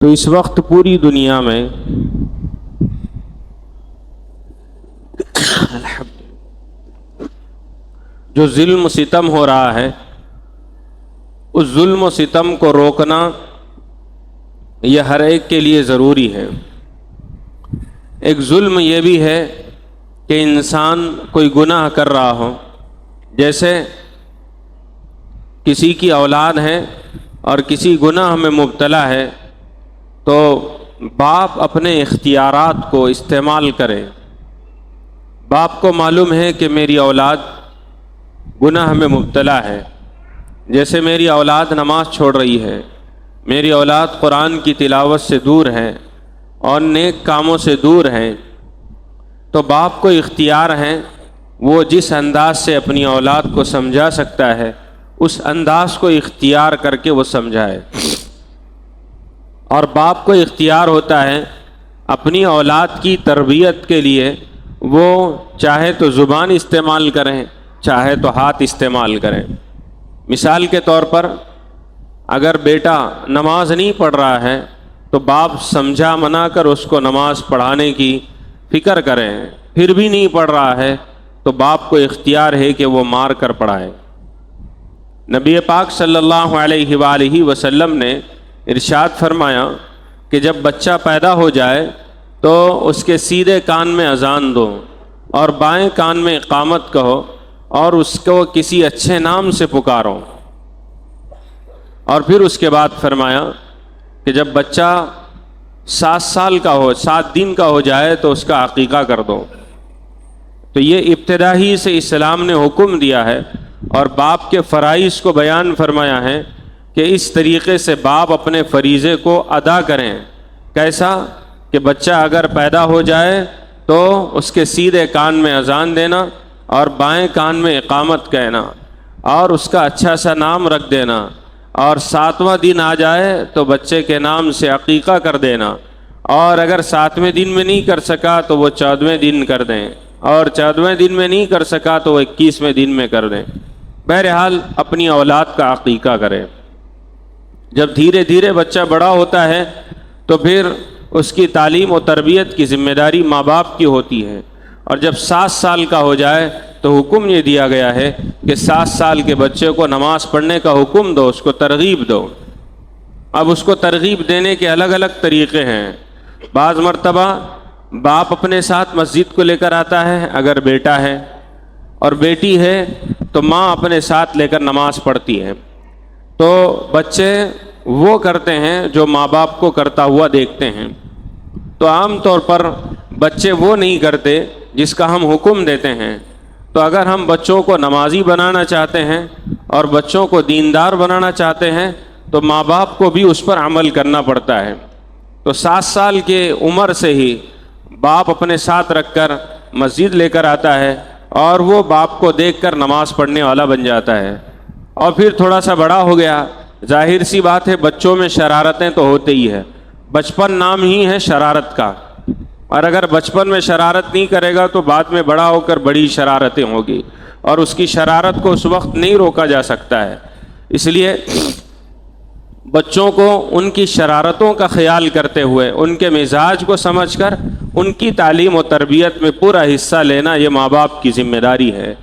تو اس وقت پوری دنیا میں جو ظلم و ستم ہو رہا ہے، اس ظلم و ستم کو روکنا یہ ہر ایک کے لیے ضروری ہے۔ ایک ظلم یہ بھی ہے کہ انسان کوئی گناہ کر رہا ہو، جیسے کسی کی اولاد ہے اور کسی گناہ میں مبتلا ہے تو باپ اپنے اختیارات کو استعمال کرے۔ باپ کو معلوم ہے کہ میری اولاد گناہ میں مبتلا ہے، جیسے میری اولاد نماز چھوڑ رہی ہے، میری اولاد قرآن کی تلاوت سے دور ہے اور نیک کاموں سے دور ہے، تو باپ کو اختیار ہے، وہ جس انداز سے اپنی اولاد کو سمجھا سکتا ہے اس انداز کو اختیار کر کے وہ سمجھائے۔ اور باپ کو اختیار ہوتا ہے اپنی اولاد کی تربیت کے لیے وہ چاہے تو زبان استعمال کریں، چاہے تو ہاتھ استعمال کریں۔ مثال کے طور پر اگر بیٹا نماز نہیں پڑھ رہا ہے تو باپ سمجھا منا کر اس کو نماز پڑھانے کی فکر کریں، پھر بھی نہیں پڑھ رہا ہے تو باپ کو اختیار ہے کہ وہ مار کر پڑھائے۔ نبی پاک صلی اللہ علیہ وآلہ وسلم نے ارشاد فرمایا کہ جب بچہ پیدا ہو جائے تو اس کے سیدھے کان میں اذان دو اور بائیں کان میں اقامت کہو اور اس کو کسی اچھے نام سے پکارو۔ اور پھر اس کے بعد فرمایا کہ جب بچہ 7 سال کا ہو، 7 دن کا ہو جائے تو اس کا عقیقہ کر دو۔ تو یہ ابتدا ہی سے اسلام نے حکم دیا ہے اور باپ کے فرائض کو بیان فرمایا ہے کہ اس طریقے سے باپ اپنے فریضے کو ادا کریں۔ کیسا کہ بچہ اگر پیدا ہو جائے تو اس کے سیدھے کان میں اذان دینا اور بائیں کان میں اقامت کہنا اور اس کا اچھا سا نام رکھ دینا، اور 7واں دن آ جائے تو بچے کے نام سے عقیقہ کر دینا، اور اگر 7ویں دن میں نہیں کر سکا تو وہ 14ویں دن کر دیں، اور 14ویں دن میں نہیں کر سکا تو وہ 21ویں دن میں کر دیں۔ بہرحال اپنی اولاد کا عقیقہ کریں۔ جب دھیرے دھیرے بچہ بڑا ہوتا ہے تو پھر اس کی تعلیم و تربیت کی ذمہ داری ماں باپ کی ہوتی ہے، اور جب 7 سال کا ہو جائے تو حکم یہ دیا گیا ہے کہ 7 سال کے بچے کو نماز پڑھنے کا حکم دو، اس کو ترغیب دو۔ اب اس کو ترغیب دینے کے الگ الگ طریقے ہیں۔ بعض مرتبہ باپ اپنے ساتھ مسجد کو لے کر آتا ہے اگر بیٹا ہے، اور بیٹی ہے تو ماں اپنے ساتھ لے کر نماز پڑھتی ہے۔ تو بچے وہ کرتے ہیں جو ماں باپ کو کرتا ہوا دیکھتے ہیں، تو عام طور پر بچے وہ نہیں کرتے جس کا ہم حکم دیتے ہیں۔ تو اگر ہم بچوں کو نمازی بنانا چاہتے ہیں اور بچوں کو دیندار بنانا چاہتے ہیں تو ماں باپ کو بھی اس پر عمل کرنا پڑتا ہے۔ تو 7 سال کے عمر سے ہی باپ اپنے ساتھ رکھ کر مسجد لے کر آتا ہے اور وہ باپ کو دیکھ کر نماز پڑھنے والا بن جاتا ہے۔ اور پھر تھوڑا سا بڑا ہو گیا، ظاہر سی بات ہے بچوں میں شرارتیں تو ہوتے ہی ہے، بچپن نام ہی ہے شرارت کا، اور اگر بچپن میں شرارت نہیں کرے گا تو بعد میں بڑا ہو کر بڑی شرارتیں ہوگی، اور اس کی شرارت کو اس وقت نہیں روکا جا سکتا ہے۔ اس لیے بچوں کو ان کی شرارتوں کا خیال کرتے ہوئے ان کے مزاج کو سمجھ کر ان کی تعلیم و تربیت میں پورا حصہ لینا یہ ماں باپ کی ذمہ داری ہے۔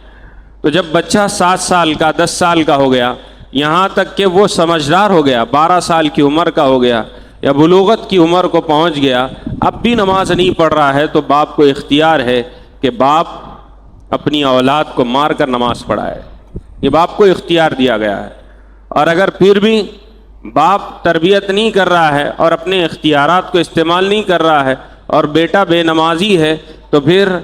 تو جب بچہ 7 سال کا 10 سال کا ہو گیا، یہاں تک کہ وہ سمجھدار ہو گیا، 12 سال کی عمر کا ہو گیا یا بلوغت کی عمر کو پہنچ گیا، اب بھی نماز نہیں پڑھ رہا ہے، تو باپ کو اختیار ہے کہ باپ اپنی اولاد کو مار کر نماز پڑھائے۔ یہ باپ کو اختیار دیا گیا ہے۔ اور اگر پھر بھی باپ تربیت نہیں کر رہا ہے اور اپنے اختیارات کو استعمال نہیں کر رہا ہے اور بیٹا بے نمازی ہے، تو پھر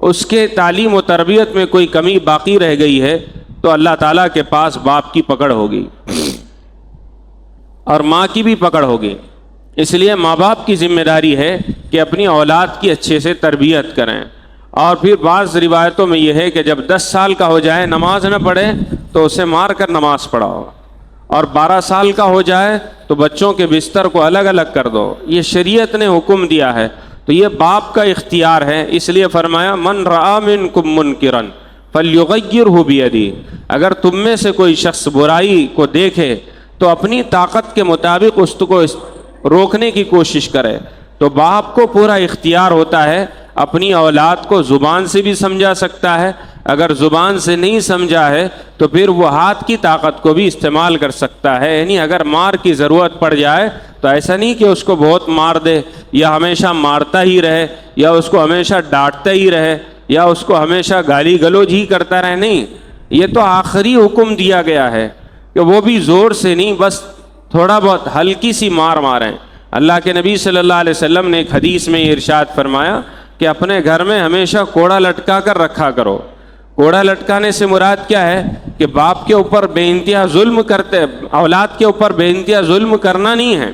اس کے تعلیم و تربیت میں کوئی کمی باقی رہ گئی ہے تو اللہ تعالیٰ کے پاس باپ کی پکڑ ہوگی اور ماں کی بھی پکڑ ہوگی۔ اس لیے ماں باپ کی ذمہ داری ہے کہ اپنی اولاد کی اچھے سے تربیت کریں۔ اور پھر بعض روایتوں میں یہ ہے کہ جب 10 سال کا ہو جائے نماز نہ پڑھے تو اسے مار کر نماز پڑھاؤ، اور 12 سال کا ہو جائے تو بچوں کے بستر کو الگ الگ کر دو۔ یہ شریعت نے حکم دیا ہے، تو یہ باپ کا اختیار ہے۔ اس لیے فرمایا من رأى منکم منکرا فلیغیرہ بیدہ، اگر تم میں سے کوئی شخص برائی کو دیکھے تو اپنی طاقت کے مطابق اس کو روکنے کی کوشش کرے۔ تو باپ کو پورا اختیار ہوتا ہے، اپنی اولاد کو زبان سے بھی سمجھا سکتا ہے، اگر زبان سے نہیں سمجھا ہے تو پھر وہ ہاتھ کی طاقت کو بھی استعمال کر سکتا ہے۔ یعنی اگر مار کی ضرورت پڑ جائے تو ایسا نہیں کہ اس کو بہت مار دے یا ہمیشہ مارتا ہی رہے یا اس کو ہمیشہ ڈانٹتا ہی رہے یا اس کو ہمیشہ گالی گلوچ ہی کرتا رہے، نہیں، یہ تو آخری حکم دیا گیا ہے کہ وہ بھی زور سے نہیں، بس تھوڑا بہت ہلکی سی مار ماریں۔ اللہ کے نبی صلی اللہ علیہ وسلم نے ایک حدیث میں یہ ارشاد فرمایا کہ اپنے گھر میں ہمیشہ کوڑا لٹکا کر رکھا کرو۔ کوڑا لٹکانے سے مراد کیا ہے کہ باپ کے اوپر بے انتہا ظلم کرتے، اولاد کے اوپر بے انتہا ظلم کرنا نہیں ہے،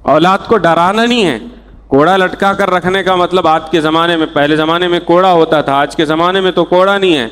اولاد کو ڈرانا نہیں ہے۔ کوڑا لٹکا کر رکھنے کا مطلب آج کے زمانے میں، پہلے زمانے میں کوڑا ہوتا تھا، آج کے زمانے میں تو کوڑا نہیں ہے،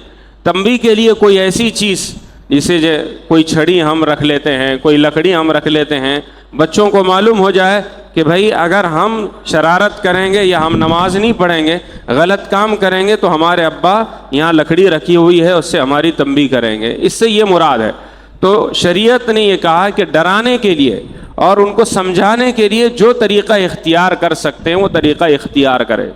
تنبیہ کے لیے کوئی ایسی چیز جسے کوئی چھڑی ہم رکھ لیتے ہیں، کوئی لکڑی ہم رکھ لیتے ہیں، بچوں کو معلوم ہو جائے کہ بھائی اگر ہم شرارت کریں گے یا ہم نماز نہیں پڑھیں گے، غلط کام کریں گے تو ہمارے ابا یہاں لکڑی رکھی ہوئی ہے، اس سے ہماری تنبیہ کریں گے، اس سے یہ مراد ہے۔ تو شریعت نے یہ کہا کہ ڈرانے کے لیے اور ان کو سمجھانے کے لیے جو طریقہ اختیار کر سکتے ہیں وہ طریقہ اختیار کرے۔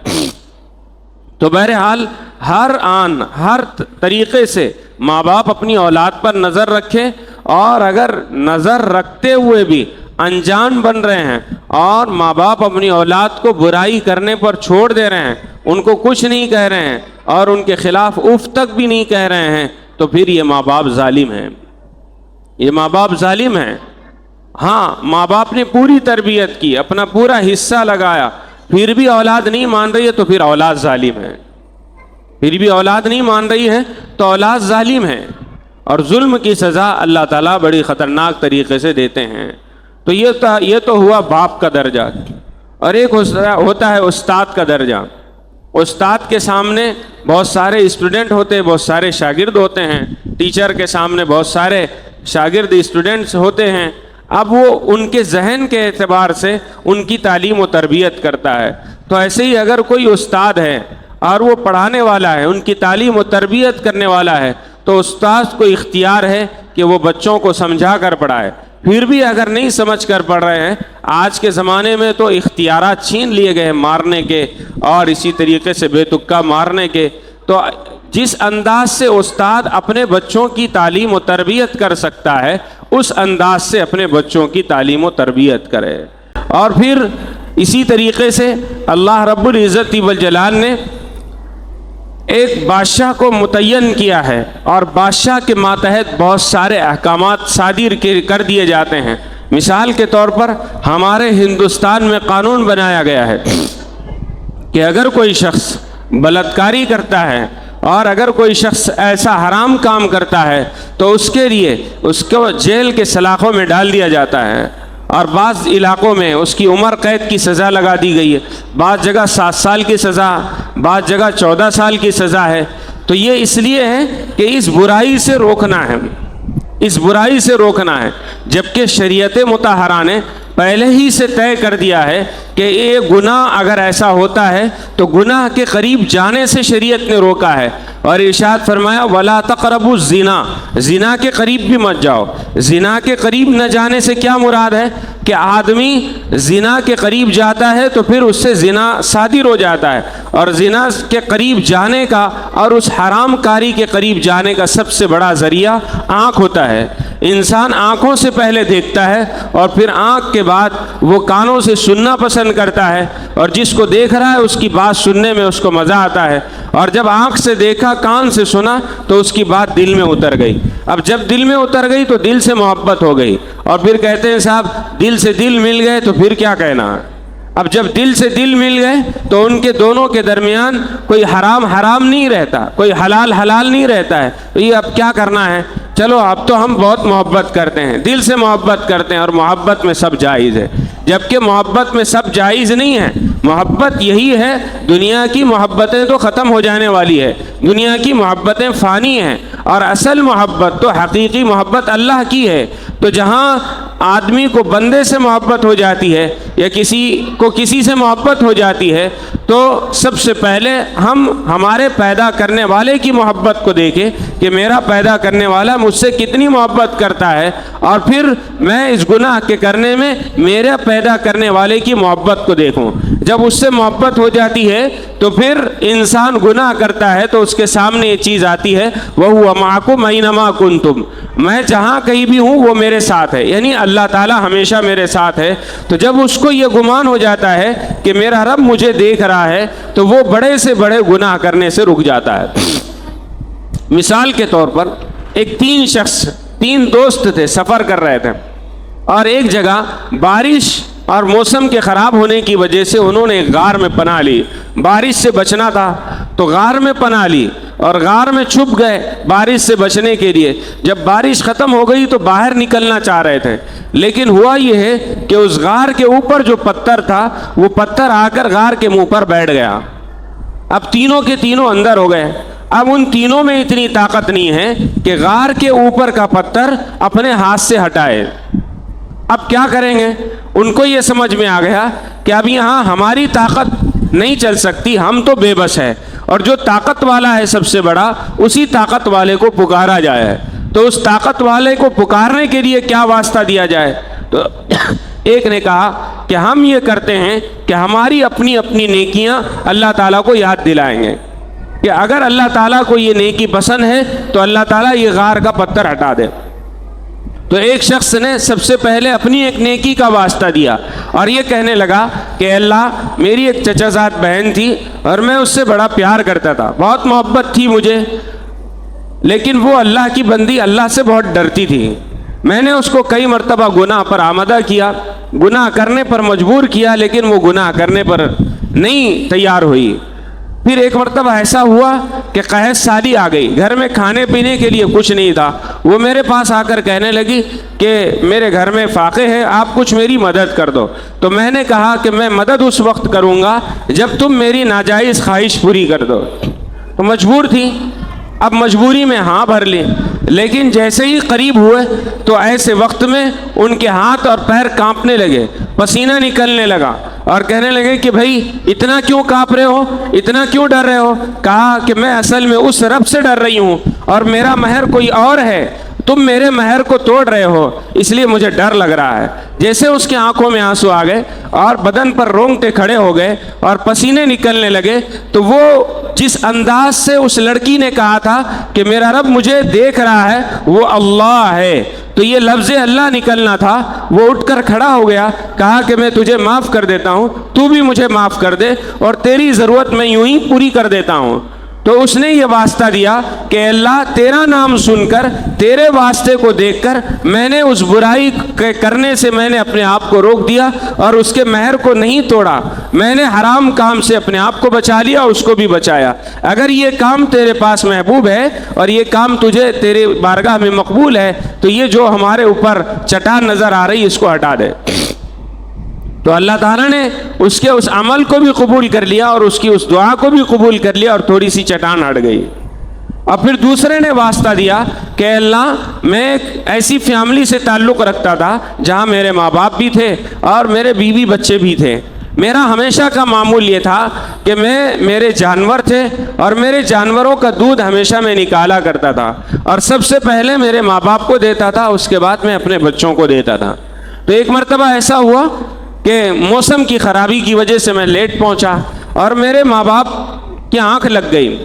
تو بہرحال ہر طریقے سے ماں باپ اپنی اولاد پر نظر رکھے، اور اگر نظر رکھتے ہوئے بھی انجان بن رہے ہیں اور ماں باپ اپنی اولاد کو برائی کرنے پر چھوڑ دے رہے ہیں، ان کو کچھ نہیں کہہ رہے ہیں اور ان کے خلاف اف تک بھی نہیں کہہ رہے ہیں، تو پھر یہ ماں باپ ظالم ہیں، یہ ماں باپ ظالم ہیں۔ ہاں، ماں باپ نے پوری تربیت کی، اپنا پورا حصہ لگایا، پھر بھی اولاد نہیں مان رہی ہے تو پھر اولاد ظالم ہے، پھر بھی اولاد نہیں مان رہی ہے تو اولاد ظالم ہے، اور ظلم کی سزا اللہ تعالیٰ بڑی خطرناک طریقے سے دیتے ہیں۔ تو یہ تو ہوا باپ کا درجہ، اور ایک ہوتا ہے استاد کا درجہ۔ استاد کے سامنے بہت سارے اسٹوڈنٹ ہوتے ہیں، بہت سارے شاگرد ہوتے ہیں، ٹیچر کے سامنے بہت سارے شاگرد اسٹوڈنٹس ہوتے ہیں۔ اب وہ ان کے ذہن کے اعتبار سے ان کی تعلیم و تربیت کرتا ہے۔ تو ایسے ہی اگر کوئی استاد ہے اور وہ پڑھانے والا ہے، ان کی تعلیم و تربیت کرنے والا ہے، تو استاد کو اختیار ہے کہ وہ بچوں کو سمجھا کر پڑھائے۔ پھر بھی اگر نہیں سمجھ کر پڑھ رہے ہیں، آج کے زمانے میں تو اختیارات چھین لیے گئے مارنے کے اور اسی طریقے سے بے تکا مارنے کے، تو جس انداز سے استاد اپنے بچوں کی تعلیم و تربیت کر سکتا ہے، اس انداز سے اپنے بچوں کی تعلیم و تربیت کرے۔ اور پھر اسی طریقے سے اللہ رب العزت والجلال نے ایک بادشاہ کو متعین کیا ہے، اور بادشاہ کے ماتحت بہت سارے احکامات صادر کر دیے جاتے ہیں۔ مثال کے طور پر ہمارے ہندوستان میں قانون بنایا گیا ہے کہ اگر کوئی شخص بلاత్కాری کرتا ہے اور اگر کوئی شخص ایسا حرام کام کرتا ہے تو اس کے لیے اس کو جیل کے سلاخوں میں ڈال دیا جاتا ہے، اور بعض علاقوں میں اس کی عمر قید کی سزا لگا دی گئی ہے، بعض جگہ 7 سال کی سزا، بعض جگہ 14 سال کی سزا ہے۔ تو یہ اس لیے ہے کہ اس برائی سے روکنا ہے، اس برائی سے روکنا ہے، جبکہ شریعت مطہرہ نے پہلے ہی سے طے کر دیا ہے کہ یہ گناہ اگر ایسا ہوتا ہے تو گناہ کے قریب جانے سے شریعت نے روکا ہے، اور ارشاد فرمایا وَلَا تَقْرَبُوا الزِّنَا، زنا کے قریب بھی مت جاؤ۔ زنا کے قریب نہ جانے سے کیا مراد ہے کہ آدمی زنا کے قریب جاتا ہے تو پھر اس سے زنا صادر ہو جاتا ہے، اور زنا کے قریب جانے کا اور اس حرام کاری کے قریب جانے کا سب سے بڑا ذریعہ آنکھ ہوتا ہے۔ انسان آنکھوں سے پہلے دیکھتا ہے اور پھر آنکھ کے بعد وہ کانوں سے سننا پسند کرتا ہے، اور جس کو دیکھ رہا ہے اس کی بات سننے میں اس کو مزہ آتا ہے، اور جب آنکھ سے دیکھا کان سے سنا تو اس کی بات دل میں اتر گئی۔ اب جب دل میں اتر گئی تو دل سے محبت ہو گئی، اور پھر کہتے ہیں صاحب دل سے دل مل گئے تو پھر کیا کہنا۔ اب جب دل سے دل مل گئے تو ان کے دونوں کے درمیان کوئی حرام حرام نہیں رہتا، کوئی حلال حلال نہیں رہتا ہے۔ تو یہ اب کیا کرنا ہے، چلو اب تو ہم بہت محبت کرتے ہیں، دل سے محبت کرتے ہیں، اور محبت میں سب جائز ہے، جبکہ محبت میں سب جائز نہیں ہے۔ محبت یہی ہے، دنیا کی محبتیں تو ختم ہو جانے والی ہے، دنیا کی محبتیں فانی ہیں، اور اصل محبت تو حقیقی محبت اللہ کی ہے۔ تو جہاں آدمی کو بندے سے محبت ہو جاتی ہے یا کسی کو کسی سے محبت ہو جاتی ہے، تو سب سے پہلے ہم ہمارے پیدا کرنے والے کی محبت کو دیکھیں کہ میرا پیدا کرنے والا مجھ سے کتنی محبت کرتا ہے، اور پھر میں اس گناہ کے کرنے میں میرا پیدا کرنے والے کی محبت کو دیکھوں۔ جب اس سے محبت ہو جاتی ہے تو پھر انسان گناہ کرتا ہے تو اس کے سامنے یہ چیز آتی ہے، وَهُوَ مَعَكُمْ أَيْنَمَا كُنْتُمْ، میں جہاں کہیں بھی ہوں وہ میرے ساتھ ہے، یعنی اللہ تعالیٰ ہمیشہ میرے ساتھ ہے۔ تو جب اس کو یہ گمان ہو جاتا ہے کہ میرا رب مجھے دیکھ رہا ہے تو وہ بڑے سے بڑے گناہ کرنے سے رک جاتا ہے۔ مثال کے طور پر ایک تین دوست تھے، سفر کر رہے تھے، اور ایک جگہ بارش اور موسم کے خراب ہونے کی وجہ سے انہوں نے غار میں پناہ لی۔ بارش سے بچنا تھا تو غار میں پناہ لی اور غار میں چھپ گئے بارش سے بچنے کے لیے۔ جب بارش ختم ہو گئی تو باہر نکلنا چاہ رہے تھے، لیکن ہوا یہ ہے کہ اس غار کے اوپر جو پتھر تھا وہ پتھر آ کر غار کے منہ پر بیٹھ گیا۔ اب تینوں کے تینوں اندر ہو گئے۔ اب ان تینوں میں اتنی طاقت نہیں ہے کہ غار کے اوپر کا پتھر اپنے ہاتھ سے ہٹائے۔ اب کیا کریں گے؟ ان کو یہ سمجھ میں آ گیا کہ اب یہاں ہماری طاقت نہیں چل سکتی، ہم تو بے بس ہے، اور جو طاقت والا ہے سب سے بڑا، اسی طاقت والے کو پکارا جائے۔ تو اس طاقت والے کو پکارنے کے لیے کیا واسطہ دیا جائے؟ تو ایک نے کہا کہ ہم یہ کرتے ہیں کہ ہماری اپنی اپنی نیکیاں اللہ تعالیٰ کو یاد دلائیں گے، کہ اگر اللہ تعالیٰ کو یہ نیکی پسند ہے تو اللہ تعالیٰ یہ غار کا پتھر ہٹا دے۔ تو ایک شخص نے سب سے پہلے اپنی ایک نیکی کا واسطہ دیا اور یہ کہنے لگا کہ اللہ، میری ایک چچا زاد بہن تھی اور میں اس سے بڑا پیار کرتا تھا، بہت محبت تھی مجھے، لیکن وہ اللہ کی بندی، اللہ سے بہت ڈرتی تھی۔ میں نے اس کو کئی مرتبہ گناہ پر آمادہ کیا، گناہ کرنے پر مجبور کیا، لیکن وہ گناہ کرنے پر نہیں تیار ہوئی۔ پھر ایک مرتبہ ایسا ہوا کہ قحط سالی آ گئی، گھر میں کھانے پینے کے لیے کچھ نہیں تھا۔ وہ میرے پاس آ کر کہنے لگی کہ میرے گھر میں فاقے ہے، آپ کچھ میری مدد کر دو۔ تو میں نے کہا کہ میں مدد اس وقت کروں گا جب تم میری ناجائز خواہش پوری کر دو۔ تو مجبور تھی، اب مجبوری میں ہاں بھر لی، لیکن جیسے ہی قریب ہوئے تو ایسے وقت میں ان کے ہاتھ اور پیر کانپنے لگے، پسینہ نکلنے لگا، اور کہنے لگے کہ بھائی اتنا کیوں کانپ رہے ہو، اتنا کیوں ڈر رہے ہو؟ کہا کہ میں اصل میں اس رب سے ڈر رہی ہوں اور میرا مہر کوئی اور ہے، تم میرے مہر کو توڑ رہے ہو، اس لیے مجھے ڈر لگ رہا ہے۔ جیسے اس کی آنکھوں میں آنسو آ گئے اور بدن پر رونگٹے کھڑے ہو گئے اور پسینے نکلنے لگے، تو وہ جس انداز سے اس لڑکی نے کہا تھا کہ میرا رب مجھے دیکھ رہا ہے، وہ اللہ ہے، تو یہ لفظ اللہ نکلنا تھا۔ وہ اٹھ کر کھڑا ہو گیا، کہا کہ میں تجھے معاف کر دیتا ہوں، تو بھی مجھے معاف کر دے، اور تیری ضرورت میں یوں ہی پوری کر دیتا ہوں۔ تو اس نے یہ واسطہ دیا کہ اللہ، تیرا نام سن کر، تیرے واسطے کو دیکھ کر میں نے اس برائی کے کرنے سے میں نے اپنے آپ کو روک دیا اور اس کے مہر کو نہیں توڑا، میں نے حرام کام سے اپنے آپ کو بچا لیا اور اس کو بھی بچایا۔ اگر یہ کام تیرے پاس محبوب ہے اور یہ کام تجھے تیرے بارگاہ میں مقبول ہے تو یہ جو ہمارے اوپر چٹان نظر آ رہی اس کو ہٹا دے۔ تو اللہ تعالیٰ نے اس کے اس عمل کو بھی قبول کر لیا اور اس کی اس دعا کو بھی قبول کر لیا، اور تھوڑی سی چٹان ہٹ گئی۔ اور پھر دوسرے نے واسطہ دیا کہ اللہ، میں ایک ایسی فیملی سے تعلق رکھتا تھا جہاں میرے ماں باپ بھی تھے اور میرے بیوی بچے بھی تھے۔ میرا ہمیشہ کا معمول یہ تھا کہ میرے جانور تھے اور میرے جانوروں کا دودھ ہمیشہ میں نکالا کرتا تھا، اور سب سے پہلے میرے ماں باپ کو دیتا تھا، اس کے بعد میں اپنے بچوں کو دیتا تھا۔ تو ایک مرتبہ ایسا ہوا کہ موسم کی خرابی کی وجہ سے میں لیٹ پہنچا اور میرے ماں باپ کی آنکھ لگ گئی،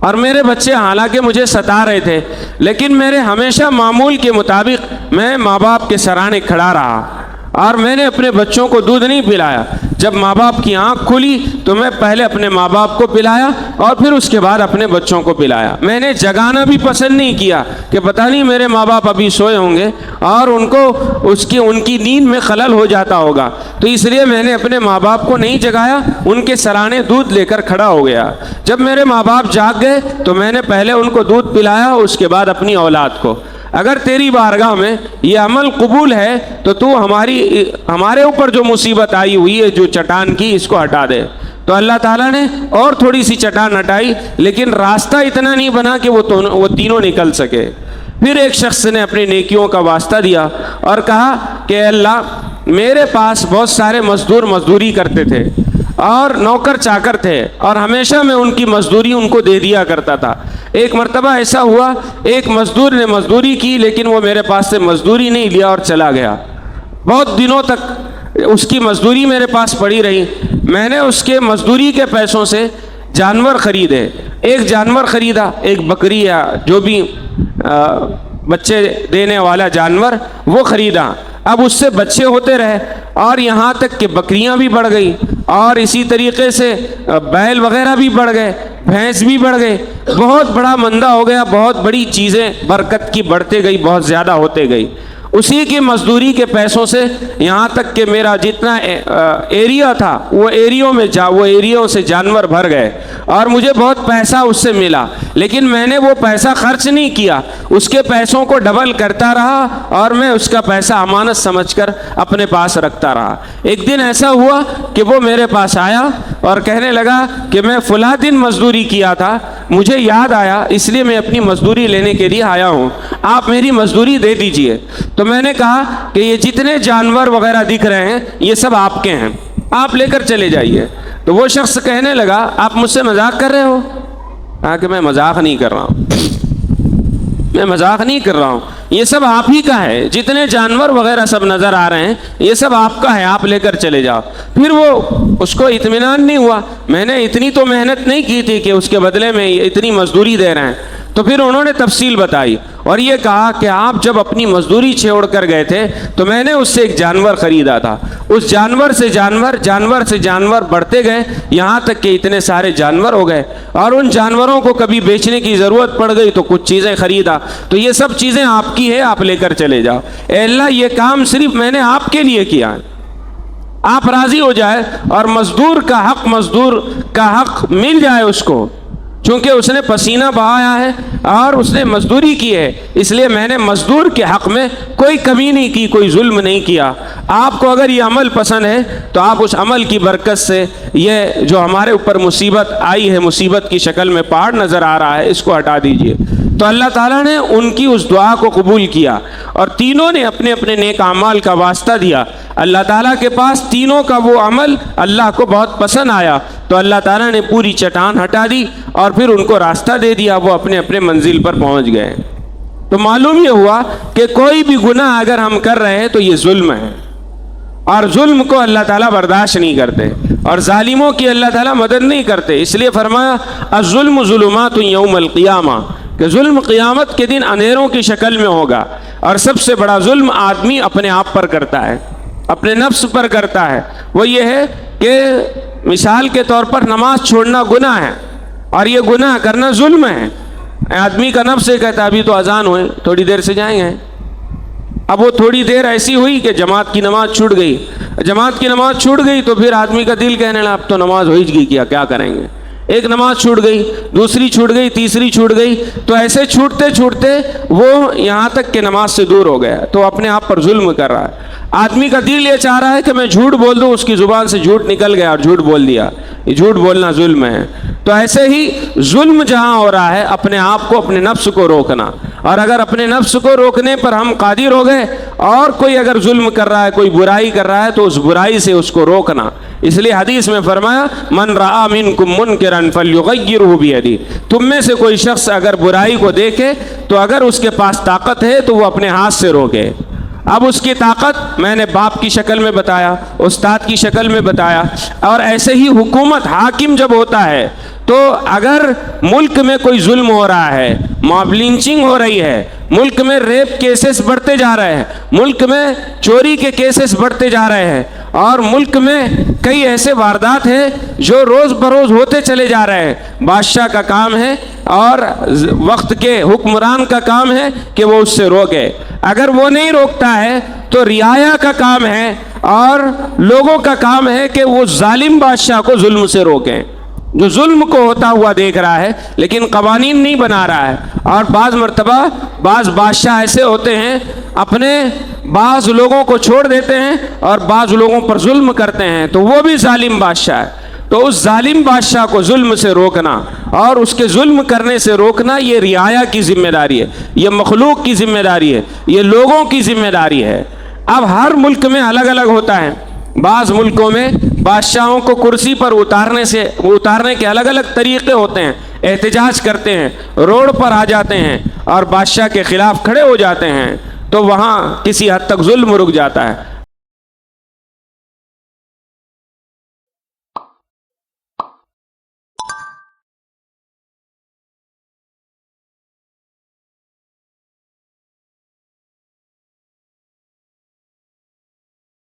اور میرے بچے حالانکہ مجھے ستا رہے تھے، لیکن میرے ہمیشہ معمول کے مطابق میں ماں باپ کے سرانے کھڑا رہا اور میں نے اپنے بچوں کو دودھ نہیں پلایا۔ جب ماں باپ کی آنکھ کھلی تو میں پہلے اپنے ماں باپ کو پلایا اور پھر اس کے بعد اپنے بچوں کو پلایا۔ میں نے جگانا بھی پسند نہیں کیا کہ پتہ نہیں میرے ماں باپ ابھی سوئے ہوں گے اور ان کی نیند میں خلل ہو جاتا ہوگا، تو اس لیے میں نے اپنے ماں باپ کو نہیں جگایا، ان کے سرانے دودھ لے کر کھڑا ہو گیا۔ جب میرے ماں باپ جاگ گئے تو میں نے پہلے ان کو دودھ پلایا، اس کے بعد اپنی اولاد کو۔ اگر تیری بارگاہ میں یہ عمل قبول ہے تو ہمارے اوپر جو مصیبت آئی ہوئی ہے، جو چٹان کی، اس کو ہٹا دے۔ تو اللہ تعالیٰ نے اور تھوڑی سی چٹان ہٹائی، لیکن راستہ اتنا نہیں بنا کہ وہ تینوں نکل سکے۔ پھر ایک شخص نے اپنی نیکیوں کا واسطہ دیا اور کہا کہ اللہ، میرے پاس بہت سارے مزدور مزدوری کرتے تھے، اور نوکر چاکر تھے اور ہمیشہ میں ان کی مزدوری ان کو دے دیا کرتا تھا۔ ایک مرتبہ ایسا ہوا، ایک مزدور نے مزدوری کی لیکن وہ میرے پاس سے مزدوری نہیں لیا اور چلا گیا۔ بہت دنوں تک اس کی مزدوری میرے پاس پڑی رہی۔ میں نے اس کے مزدوری کے پیسوں سے جانور خریدے، ایک جانور خریدا، ایک بکری یا جو بھی بچے دینے والا جانور وہ خریدا۔ اب اس سے بچے ہوتے رہے اور یہاں تک کہ بکریاں بھی بڑھ گئی اور اسی طریقے سے بیل وغیرہ بھی بڑھ گئے، بھینس بھی بڑھ گئے، بہت بڑا مندا ہو گیا، بہت بڑی چیزیں برکت کی بڑھتے گئی، بہت زیادہ ہوتے گئی۔ اسی کی مزدوری کے پیسوں سے یہاں تک کہ میرا جتنا ایریا تھا وہ ایریوں سے جانور بھر گئے اور مجھے بہت پیسہ اس سے ملا، لیکن میں نے وہ پیسہ خرچ نہیں کیا، اس کے پیسوں کو ڈبل کرتا رہا اور میں اس کا پیسہ امانت سمجھ کر اپنے پاس رکھتا رہا۔ ایک دن ایسا ہوا کہ وہ میرے پاس آیا اور کہنے لگا کہ میں فلاں دن مزدوری کیا تھا، مجھے یاد آیا اس لیے میں اپنی مزدوری لینے کے لیے آیا ہوں، آپ میری مزدوری دے دیجئے۔ تو میں نے کہا کہ یہ جتنے جانور وغیرہ دکھ رہے ہیں یہ سب آپ کے ہیں، آپ لے کر چلے جائیے۔ تو وہ شخص کہنے لگا آپ مجھ سے مذاق کر رہے ہو؟ کہا کہ میں مذاق نہیں کر رہا ہوں، میں مذاق نہیں کر رہا ہوں، یہ سب آپ ہی کا ہے، جتنے جانور وغیرہ سب نظر آ رہے ہیں یہ سب آپ کا ہے، آپ لے کر چلے جاؤ۔ پھر وہ اس کو اطمینان نہیں ہوا، میں نے اتنی تو محنت نہیں کی تھی کہ اس کے بدلے میں اتنی مزدوری دے رہے ہیں۔ تو پھر انہوں نے تفصیل بتائی اور یہ کہا کہ آپ جب اپنی مزدوری چھوڑ کر گئے تھے تو میں نے اس سے ایک جانور خریدا تھا، اس جانور سے جانور بڑھتے گئے یہاں تک کہ اتنے سارے جانور ہو گئے اور ان جانوروں کو کبھی بیچنے کی ضرورت پڑ گئی تو کچھ چیزیں خریدا، تو یہ سب چیزیں آپ کی ہے، آپ لے کر چلے جاؤ۔ اے اللہ یہ کام صرف میں نے آپ کے لیے کیا ہے، آپ راضی ہو جائے اور مزدور کا حق مل جائے اس کو، چونکہ اس نے پسینہ بہایا ہے اور اس نے مزدوری کی ہے، اس لیے میں نے مزدور کے حق میں کوئی کمی نہیں کی، کوئی ظلم نہیں کیا۔ آپ کو اگر یہ عمل پسند ہے تو آپ اس عمل کی برکت سے یہ جو ہمارے اوپر مصیبت آئی ہے، مصیبت کی شکل میں پہاڑ نظر آ رہا ہے، اس کو ہٹا دیجئے۔ تو اللہ تعالیٰ نے ان کی اس دعا کو قبول کیا اور تینوں نے اپنے اپنے نیک اعمال کا واسطہ دیا۔ اللہ تعالیٰ کے پاس تینوں کا وہ عمل اللہ کو بہت پسند آیا تو اللہ تعالیٰ نے پوری چٹان ہٹا دی اور پھر ان کو راستہ دے دیا، وہ اپنے اپنے منزل پر پہنچ گئے۔ تو معلوم یہ ہوا کہ کوئی بھی گناہ اگر ہم کر رہے ہیں تو یہ ظلم ہے اور ظلم کو اللہ تعالیٰ برداشت نہیں کرتے اور ظالموں کی اللہ تعالیٰ مدد نہیں کرتے، اس لیے فرمایا الظلم ظلمات یوم القیامہ، کہ ظلم قیامت کے دن اندھیروں کی شکل میں ہوگا۔ اور سب سے بڑا ظلم آدمی اپنے آپ پر کرتا ہے، اپنے نفس پر کرتا ہے، وہ یہ ہے کہ مثال کے طور پر نماز چھوڑنا گناہ ہے اور یہ گناہ کرنا ظلم ہے۔ آدمی کا نفس یہ کہتا ہے ابھی تو اذان ہوئے، تھوڑی دیر سے جائیں گے، اب وہ تھوڑی دیر ایسی ہوئی کہ جماعت کی نماز چھوٹ گئی تو پھر آدمی کا دل کہنے لگا اب تو نماز ہو ہی گئی، کیا کریں گے، ایک نماز چھوٹ گئی، دوسری چھوٹ گئی، تیسری چھوٹ گئی، تو ایسے چھوٹتے چھوٹتے وہ یہاں تک کہ نماز سے دور ہو گیا، تو اپنے آپ پر ظلم کر رہا ہے۔ آدمی کا دل یہ چاہ رہا ہے کہ میں جھوٹ بول دوں، اس کی زبان سے جھوٹ نکل گیا اور جھوٹ بول دیا، یہ جھوٹ بولنا ظلم ہے۔ تو ایسے ہی ظلم جہاں ہو رہا ہے اپنے آپ کو، اپنے نفس کو روکنا، اور اگر اپنے نفس کو روکنے پر ہم قادر ہو گئے اور کوئی اگر ظلم کر رہا ہے، کوئی برائی کر رہا ہے تو اس برائی سے اس کو روکنا۔ اس لیے حدیث میں فرمایا من رأى منکم منکرا فلیغیرہ بیدہ، تم میں سے کوئی شخص اگر برائی کو دیکھے تو اگر اس کے پاس طاقت ہے تو وہ اپنے ہاتھ سے روکے۔ اب اس کی طاقت میں نے باپ کی شکل میں بتایا، استاد کی شکل میں بتایا، اور ایسے ہی حکومت حاکم جب ہوتا ہے تو اگر ملک میں کوئی ظلم ہو رہا ہے، ماب لنچنگ ہو رہی ہے، ملک میں ریپ کیسز بڑھتے جا رہے ہیں، ملک میں چوری کے کیسز بڑھتے جا رہے ہیں، اور ملک میں کئی ایسے واردات ہیں جو روز بروز ہوتے چلے جا رہے ہیں، بادشاہ کا کام ہے اور وقت کے حکمران کا کام ہے کہ وہ اس سے روکے۔ اگر وہ نہیں روکتا ہے تو رعایا کا کام ہے اور لوگوں کا کام ہے کہ وہ ظالم بادشاہ کو ظلم سے روکیں، جو ظلم کو ہوتا ہوا دیکھ رہا ہے لیکن قوانین نہیں بنا رہا ہے۔ اور بعض مرتبہ بعض بادشاہ ایسے ہوتے ہیں اپنے بعض لوگوں کو چھوڑ دیتے ہیں اور بعض لوگوں پر ظلم کرتے ہیں، تو وہ بھی ظالم بادشاہ ہے۔ تو اس ظالم بادشاہ کو ظلم سے روکنا اور اس کے ظلم کرنے سے روکنا یہ رعایا کی ذمہ داری ہے، یہ مخلوق کی ذمہ داری ہے، یہ لوگوں کی ذمہ داری ہے۔ اب ہر ملک میں الگ الگ ہوتا ہے، بعض ملکوں میں بادشاہوں کو کرسی پر اتارنے کے الگ الگ طریقے ہوتے ہیں. احتجاج کرتے ہیں, روڈ پر آ جاتے ہیں اور بادشاہ کے خلاف کھڑے ہو جاتے ہیں, تو وہاں کسی حد تک ظلم رک جاتا ہے.